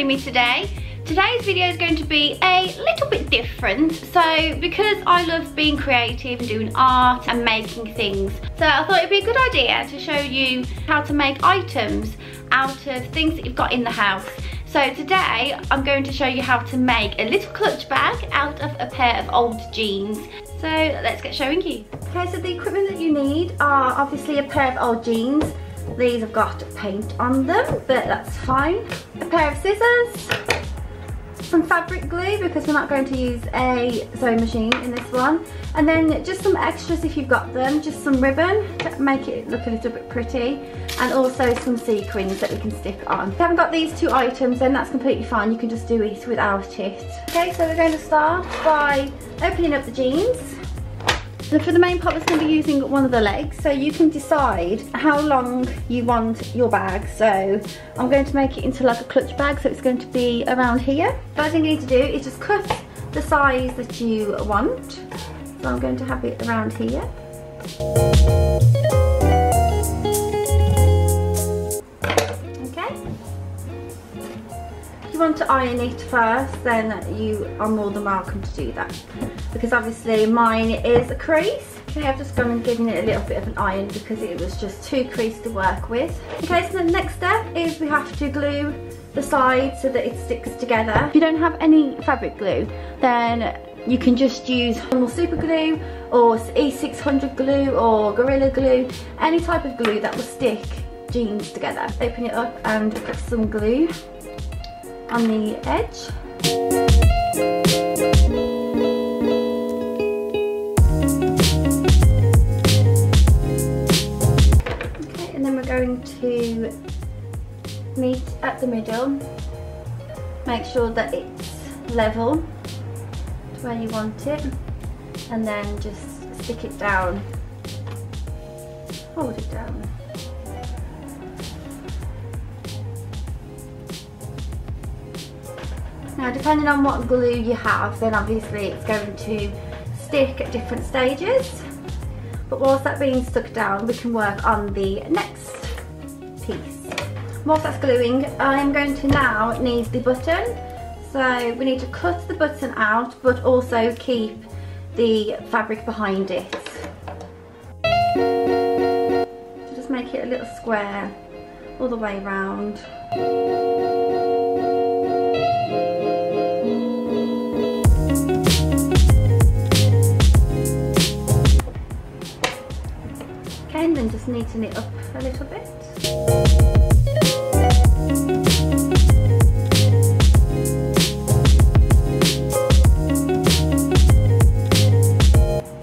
joining me today. Today's video is going to be a little bit different. So because I love being creative and doing art and making things, so I thought it'd be a good idea to show you how to make items out of things that you've got in the house. So today I'm going to show you how to make a little clutch bag out of a pair of old jeans. So let's get showing you. Okay, so the equipment that you need are obviously a pair of old jeans. These have got paint on them, but that's fine. A pair of scissors, some fabric glue because we're not going to use a sewing machine in this one, and then just some extras if you've got them, just some ribbon to make it look a little bit pretty, and also some sequins that we can stick on. If you haven't got these two items, then that's completely fine, you can just do it without it. Okay, so we're going to start by opening up the jeans. So for the main part, we're going to be using one of the legs, so you can decide how long you want your bag. So I'm going to make it into like a clutch bag, so it's going to be around here. First thing you need to do is just cut the size that you want. So I'm going to have it around here. Okay. If you want to iron it first, then you are more than welcome to do that, because obviously mine is a crease. Okay, I've just gone and given it a little bit of an iron because it was just too creased to work with. Okay, so the next step is we have to glue the sides so that it sticks together. If you don't have any fabric glue, then you can just use normal super glue or E600 glue or Gorilla Glue, any type of glue that will stick jeans together. Open it up and put some glue on the edge. Okay, and then we're going to meet at the middle. Make sure that it's level to where you want it, and then just stick it down. Hold it down. Now, depending on what glue you have, then obviously it's going to stick at different stages. But whilst that's being stuck down, we can work on the next piece. Whilst that's gluing, I'm going to now need the button. So we need to cut the button out, but also keep the fabric behind it. So just make it a little square all the way around. And then just neaten it up a little bit.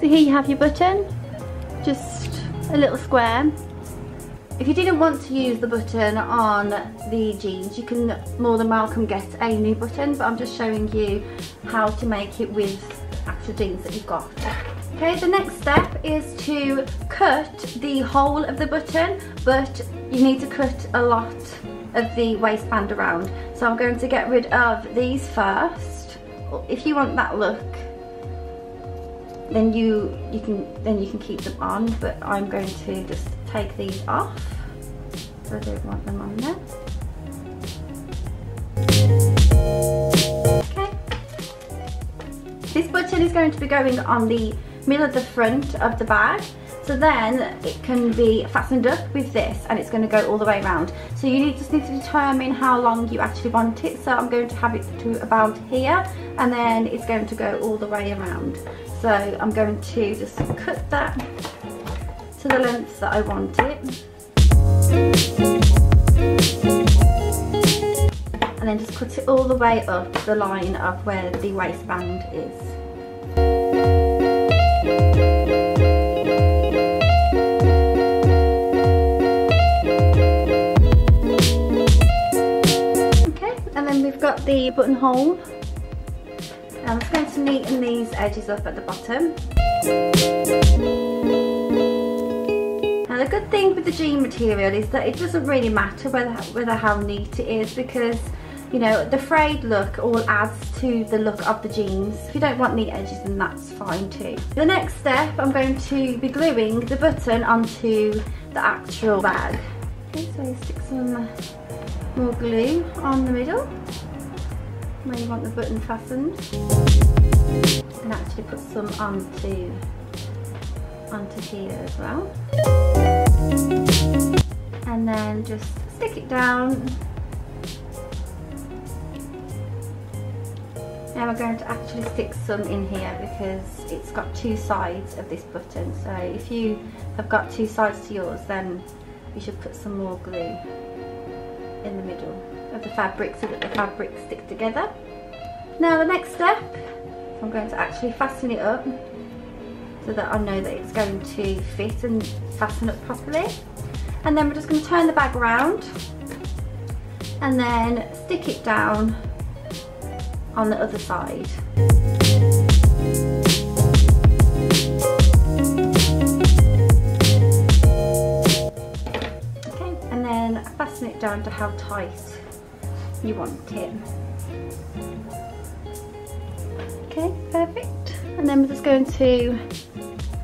So here you have your button, just a little square. If you didn't want to use the button on the jeans, you can more than welcome get a new button, but I'm just showing you how to make it with actual jeans that you've got. Okay, the next step is to cut the whole of the button, but you need to cut a lot of the waistband around. So I'm going to get rid of these first. If you want that look, then you can keep them on, but I'm going to just take these off, so I don't want them on there. Okay. This button is going to be going on the middle of the front of the bag, so then it can be fastened up with this, and it's going to go all the way around. So you just need to determine how long you actually want it. So I'm going to have it to about here, and then it's going to go all the way around. So I'm going to just cut that to the length that I want it, and then just cut it all the way up the line of where the waistband is. We've got the buttonhole. I'm just going to neaten these edges up at the bottom. Now the good thing with the jean material is that it doesn't really matter whether how neat it is, because you know the frayed look all adds to the look of the jeans. If you don't want neat edges, then that's fine too. The next step, I'm going to be gluing the button onto the actual bag. Okay, so stick some more glue on the middle. where you want the button fastened. You can actually put some onto here as well. And then just stick it down. Now we're going to actually stick some in here because it's got two sides of this button. So if you have got two sides to yours, then you should put some more glue in the middle of the fabric so that the fabrics stick together. Now the next step, I'm going to actually fasten it up so that I know that it's going to fit and fasten up properly. And then we're just going to turn the bag around and then stick it down on the other side. Okay, and then fasten it down to how tight you want it. Okay, perfect. And then we're just going to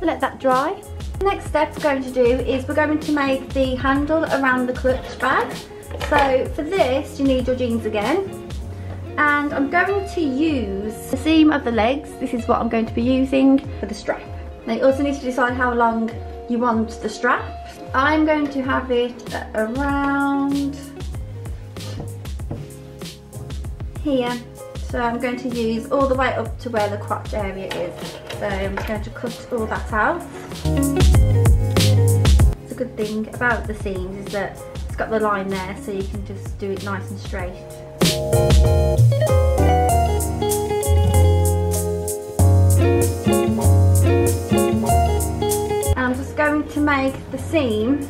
let that dry. The next step we're going to do is we're going to make the handle around the clutch bag. So for this you need your jeans again. And I'm going to use the seam of the legs. This is what I'm going to be using for the strap. Now you also need to decide how long you want the strap. I'm going to have it around here. So I'm going to use all the way up to where the crotch area is. So I'm just going to cut all that out. The good thing about the seams is that it's got the line there, so you can just do it nice and straight. I'm just going to make the seam,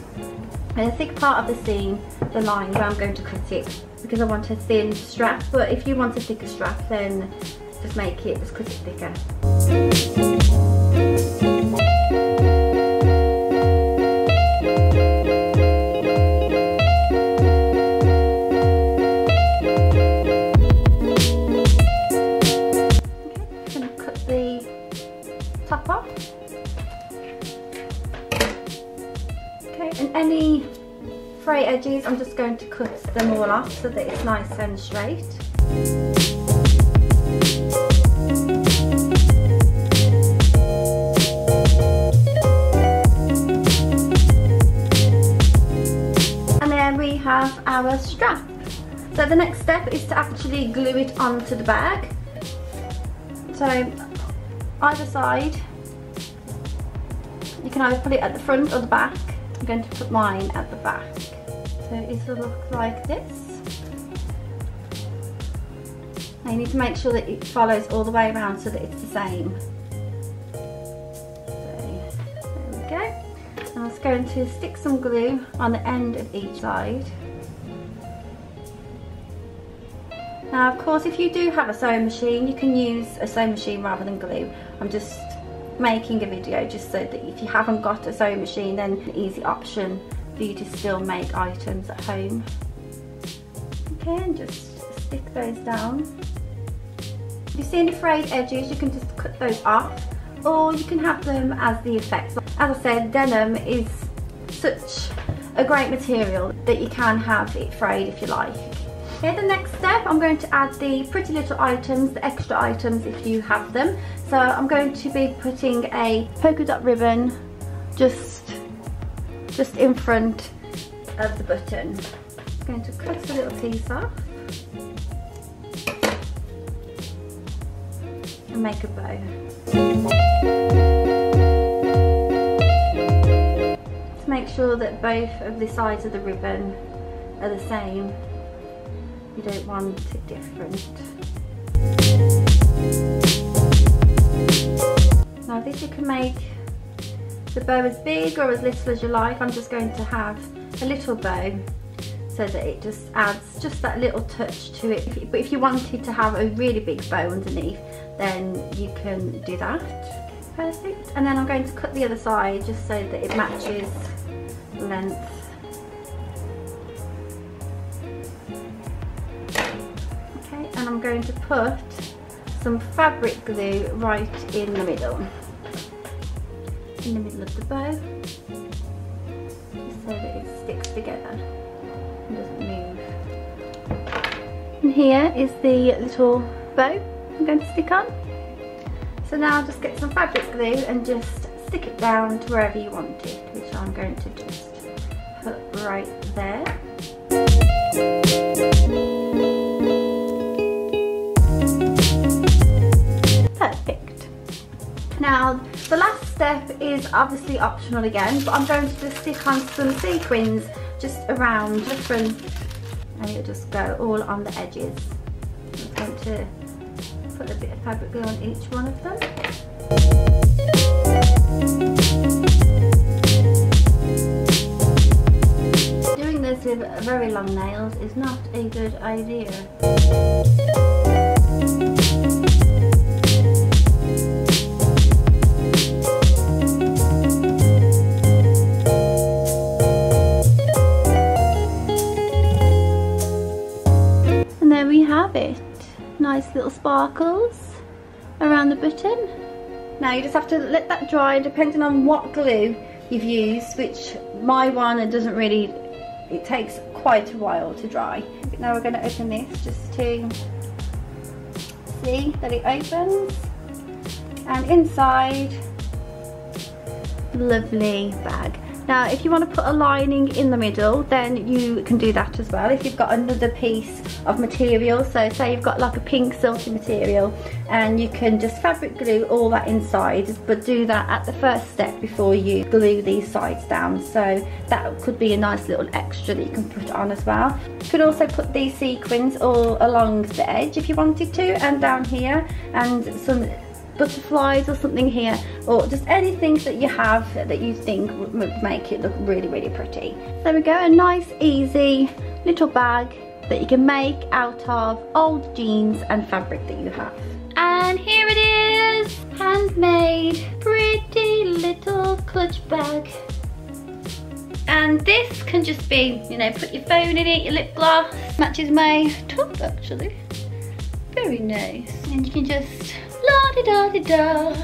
the thick part of the seam, the line where I'm going to cut it, because I want a thin strap. But if you want a thicker strap, then just cut it thicker. Top off. Okay, and any fray edges I'm just going to cut them all off so that it's nice and straight. And then we have our strap. So the next step is to actually glue it onto the bag. So either side, you can either put it at the front or the back. I'm going to put mine at the back. So it will look like this. Now you need to make sure that it follows all the way around so that it's the same. So there we go. And I'm just going to stick some glue on the end of each side. Now of course, if you do have a sewing machine, you can use a sewing machine rather than glue. I'm just making a video just so that if you haven't got a sewing machine, then an easy option for you to still make items at home. Okay, and just stick those down. If you see any frayed edges, you can just cut those off, or you can have them as the effect. As I said, denim is such a great material that you can have it frayed if you like. Okay, the next step, I'm going to add the pretty little items, the extra items if you have them. So I'm going to be putting a polka dot ribbon just in front of the button. I'm going to cut a little piece off and make a bow. To make sure that both of the sides of the ribbon are the same. You don't want it different. Now this, you can make the bow as big or as little as you like. I'm just going to have a little bow so that it just adds just that little touch to it. But if you wanted to have a really big bow underneath, then you can do that. Perfect. And then I'm going to cut the other side just so that it matches length. And I'm going to put some fabric glue right in the middle of the bow, just so that it sticks together and doesn't move. And here is the little bow I'm going to stick on. So now just get some fabric glue and just stick it down to wherever you want it, which I'm going to just put right there. Perfect. Now the last step is obviously optional again, but I'm going to just stick on some sequins just around the front, and it'll just go all on the edges. I'm going to put a bit of fabric glue on each one of them. Doing this with very long nails is not a good idea. And there we have it. Nice little sparkles around the button. Now you just have to let that dry, depending on what glue you've used, which my one, it doesn't really, it takes quite a while to dry. But now we're going to open this just to see that it opens, and inside, lovely bag. Now if you want to put a lining in the middle, then you can do that as well if you've got another piece of material. So say you've got like a pink silky material, and you can just fabric glue all that inside, but do that at the first step before you glue these sides down. So that could be a nice little extra that you can put on as well. You could also put these sequins all along the edge if you wanted to, and down here, and some butterflies or something here, or just anything that you have that you think would make it look really, really pretty. There we go, a nice easy little bag that you can make out of old jeans and fabric that you have. And here it is, handmade, pretty little clutch bag. And this can just be, you know, put your phone in it, your lip gloss, matches my top actually, very nice. And you can just la-di-da-di-da,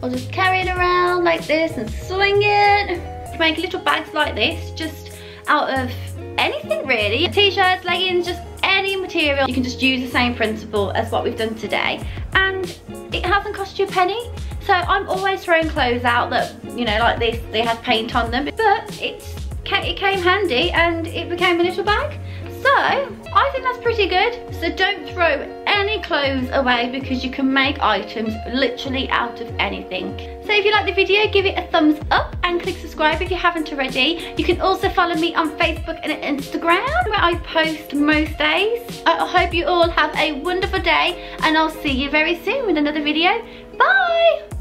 or just carry it around like this and swing it. You can make little bags like this just out of anything really. T-shirts, leggings, just any material. You can just use the same principle as what we've done today, and it hasn't cost you a penny. So I'm always throwing clothes out that, you know, like this, they had paint on them, but it came handy and it became a little bag. So I think that's pretty good. So don't throw any clothes away, because you can make items literally out of anything. So if you like the video, give it a thumbs up and click subscribe if you haven't already. You can also follow me on Facebook and Instagram, where I post most days. I hope you all have a wonderful day, and I'll see you very soon with another video. Bye!